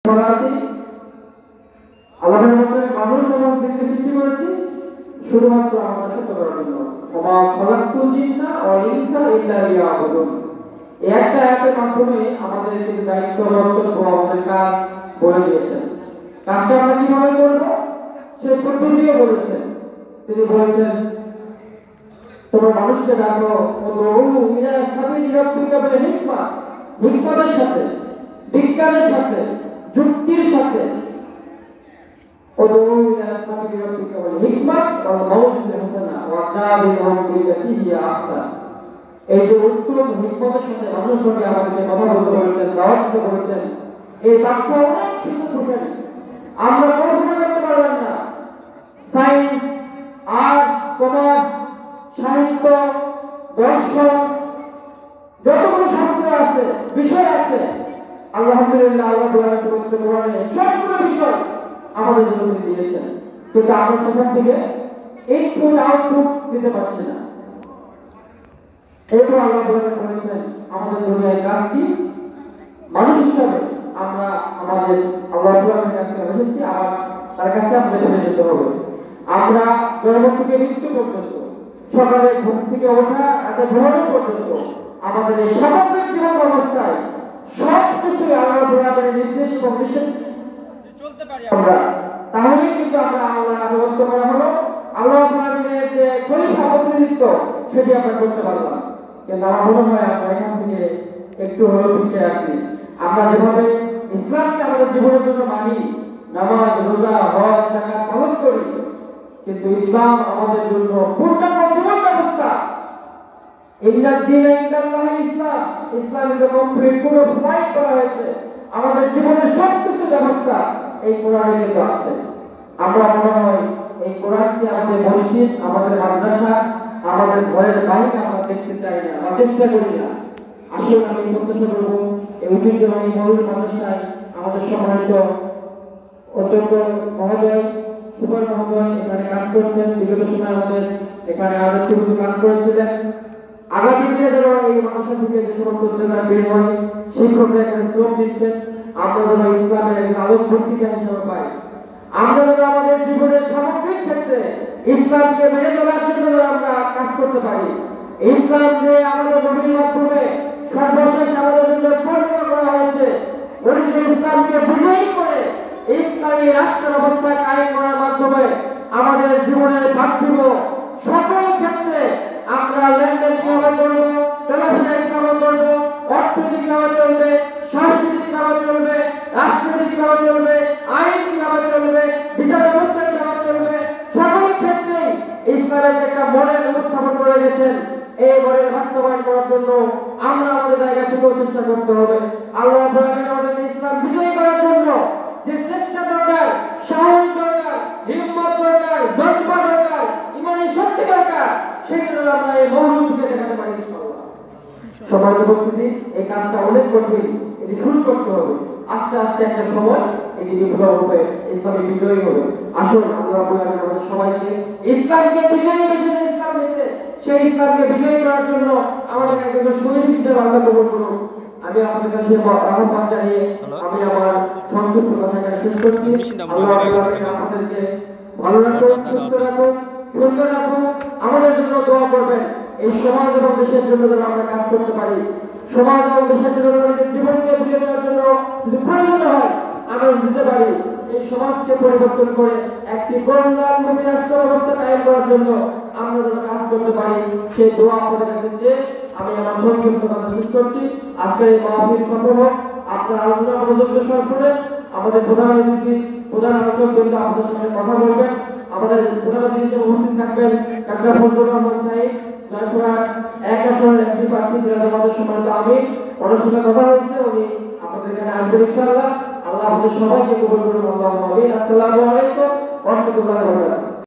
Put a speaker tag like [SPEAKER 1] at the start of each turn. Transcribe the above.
[SPEAKER 1] সালাতি আল্লাহর বলেন মানুষ এবং জিনকে সৃষ্টি করেছি শুধুমাত্র আমাদের সাথে করার জন্য। ওমা খালাকতুল জিন্না ওয়াল ইনসা ইল্লা লিয়াবুদুন। এই একটা আয়াতের মাধ্যমে আমাদের কিন্তু দায়িত্ব কর্তব্য আমাদের কাজ বলে দিয়েছেন। কাজটা আমরা কিভাবে করব সেই পদ্ধতিও বলেছেন। তিনি বলেছেন তোমরা মানুষকে ডাকো ইলা সাবিলি রাব্বিকা বিল হিকমা, হিকমতের সাথে, বিজ্ঞানের সাথে, যুক্তির সাথে। ইলা সাবিলি রাব্বিকা বিল হিকমা ওয়াল মাউইজাতিল হাসানা ওয়া জাদিলহুম বিল্লাতী হিয়া আহসান। এই যে উত্তম হিকমতের সাথে মানুষের সঙ্গে আমাদেরকে কথা বলতে বলেছেন, দাওয়াত দিতে বলেছেন, এই বাক্য অনেক শক্তিশালী। আমরা কল্পনা করতে পারবেন না। সায়েন্স, আর্টস, কমার্স, সাহিত্য, দর্শন, যতগুলো শাস্ত্র আছে, বিষয় আছে, আলহামদুলিল্লাহ আল্লাহ কোরআনে সবগুলো বিষয় আমাদের জন্য দিয়েছেন। কিন্তু আমরা সেখান থেকে ইনপুট আউটপুট দিতে পারছি না। এরপর আল্লাহ বলেছেন আমাদের দুনিয়ার কাজ কি? মানুষ হিসাবে আমরা আমাদের আল্লাহর কাছে এসেছি, আবার তার কাছে আমাদের ফিরে যেতে হবে। আমরা জন্ম থেকে মৃত্যু পর্যন্ত, সকালে ঘুম থেকে ওঠা রাতে ঘুমানো পর্যন্ত, আমাদের এই সামগ্রিক জীবন ব্যবস্থায় সব কিছু আল্লাহর নির্দেশ এবং নিষেধ চলতে পারি আমরা, তাহলেই কিন্তু আমরা আল্লাহর আনুগত্য করা হলো, আল্লাহর যে খলিফা প্রতিনিধিত্ব সেটি আমরা করতে পারলাম। কিন্তু আমার মনে হয় আমরা এখান থেকে একটু হলেও পিছিয়ে আছি। আমরা যেভাবে ইসলামকে আমাদের জীবনের জন্য মানি, নামাজ, রোজা, হজ, যাকাত পালন করি, কিন্তু ইসলাম আমাদের জন্য পূর্ণাঙ্গ জীবন ব্যবস্থা। ইসলাম, ইসলামকে কমপ্লিট পুরো ফ্লাই করা হয়েছে। আমাদের জীবনের সবকিছু ব্যবস্থা এই কোরআনে কিন্তু আছে। আমরা মনে হয় এই কোরআনকে আমাদের মসজিদ, আমাদের মাদ্রাসা, আমাদের ঘরের বাইরে আমরা দেখতে চাই না বা চেষ্টা করি না। আসলে আমি প্রত্যাশা করবো এই ঐতিহ্যবাহী মৌলভী মাদ্রাসায় আমাদের সম্মানিত অধ্যক্ষ মহোদয়, সুপার মহোদয় এখানে কাজ করছেন। বিগত সময় আমাদের এখানে আরো কিছু কাজ করেছিলেন। আগামী দিনে যেন এই মাদ্রাসা থেকে যে সমস্ত ছেলেরা বের হয়, শিক্ষকরা এখানে শ্রম দিচ্ছেন, আমরা যেন ইসলামের আলোক ভর্তিকা হিসেবে পাই। আমরা যেন আমাদের জীবনের সামগ্রিক ক্ষেত্রে ইসলামকে মেনে চলার জন্য আমরা কাজ করতে পারি। ইসলাম যে আমাদের নবীর মাধ্যমে সর্বশেষ আমাদের জন্য পরিণত করা হয়েছে, উনি যে ইসলামকে বিজয়ী করে ইসলামী রাষ্ট্র ব্যবস্থা কায়েম করার মাধ্যমে আমাদের জীবনের পার্থিব সকল ক্ষেত্রে আমরা লেনদেন কিভাবে করবো, চলাফেরা কিভাবে করবো, অর্থনীতি কিভাবে চলবে, সাংস্কৃতিক কিভাবে চলবে, রাষ্ট্রনীতি কিভাবে চলবে, আইন কিভাবে চলবে, বিচার ব্যবস্থা কিভাবে চলবে, সকল ক্ষেত্রেই ইসলামের একটা মডেল উপস্থাপন করে গেছেন। এই মডেল বাস্তবায়ন করার জন্য আমরা আমাদের জায়গা থেকেও চেষ্টা করতে হবে। আল্লাহ আমাদের ইসলাম বিজয়ী করার জন্য যে চেষ্টা দরকার, সাহস দরকার, হিম্মত দরকার, জজ্বা দরকার, ইমানি শক্তি দরকার, সেগুলো আমরা এই মৌলভী থেকে দেখাতে পারি ইনশাআল্লাহ। সবার উপস্থিতি, এই কাজটা অনেক কঠিন, এটি শুরু করতে হবে। আস্তে আস্তে একটা সময় এটি বিপ্লবরূপে ইসলামী বিজয়ী হবে। আসুন আল্লাহ আমাদের সবাইকে ইসলামকে বিজয়ী বেশি ইসলাম দিতে, সেই ইসলামকে বিজয়ী করার জন্য আমাদের একজন শহীদ হিসেবে আল্লাহ কবুল করুন। আমি আপনাদের কাছে আহ্বান জানিয়ে আমি আমার সংক্ষিপ্ত কথা শেষ করছি। আল্লাহ আমাদেরকে ভালো রাখুন, সুস্থ রাখুন, সুন্দর রাখুন, আমাদের জন্য দোয়া করবেন। এই সমাজ এবং দেশের জন্য যেন আমরা কাজ করতে পারি। সমাজ এবং দেশের জন্য নিজের জীবনকে ফিরে দেওয়ার জন্য যদি প্রয়োজন হয় আমরা দিতে পারি। এই সমাজকে পরিবর্তন করে একটি কল্যাণমুখী রাষ্ট্র ব্যবস্থা কায়েম করার জন্য আমরা যেন কাজ করতে পারি, সেই দোয়া আপনাদের কাছে চেয়ে আমি আমার সংক্ষিপ্ত কথা শেষ করছি। আজকে এই মাহফিল সফল হোক। আপনার আলোচনা মনোযোগ শুনে আমাদের প্রধান অতিথি, প্রধান আলোচক কিন্তু আপনাদের সঙ্গে কথা বলবেন। আমাদের প্রধান অতিথি হিসেবে উপস্থিত থাকবেন ডাক্তার ফজলুর রহমান সাহিদ, জয়পুরহাট 1 আসনের এমপি প্রার্থী, আমাদের সম্মানিত আমির। ওনার সঙ্গে কথা হয়েছে, উনি আপনাদের এখানে আসবেন ইনশাআল্লাহ। আল্লাহ আপনাদের সবাইকে কবুল করুন। আল্লাহুম্মা আমিন। আসসালামু আলাইকুম ওয়া রাহমাতুল্লাহি ওয়া বারাকাতুহু।